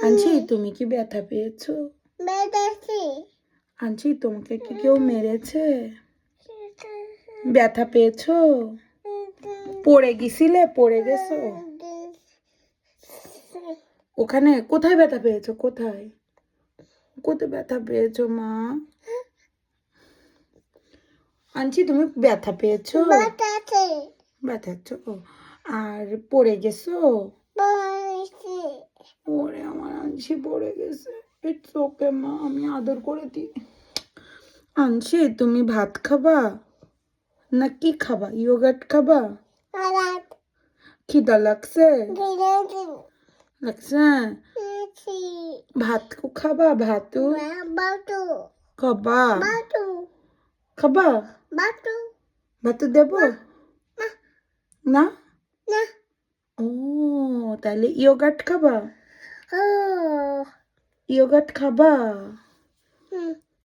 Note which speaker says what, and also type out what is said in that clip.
Speaker 1: আনছি তুমি কি ব্যথা পেয়েছো? আনছি তোমাকে কি কেউ মেরেছে? ব্যথা পেয়েছো? পড়ে গেছিলে? পড়ে গেছো? ওখানে কোথায় ব্যথা পেয়েছো? কোথায় কোথায় ব্যথা পেয়েছো মা? আনছি তুমি ব্যথা পেয়েছো? ব্যথাচ্ছ আর পড়ে গেছো? ওরে আমার আনছি পড়ে গেছে। ইটস ওকে মা, আমি আদর করে দিই। আনছি তুমি ভাত খাবা না কি খাবা? ইয়োগার্ট খাবা? খিদা লাগছে? লাগছে? ভাত খাবা? ভাতু খাবা? খাবা? ভাতু দেব না? ও তাহলে ইয়োগার্ট খাবা? ইয়োগার্ট খাবা?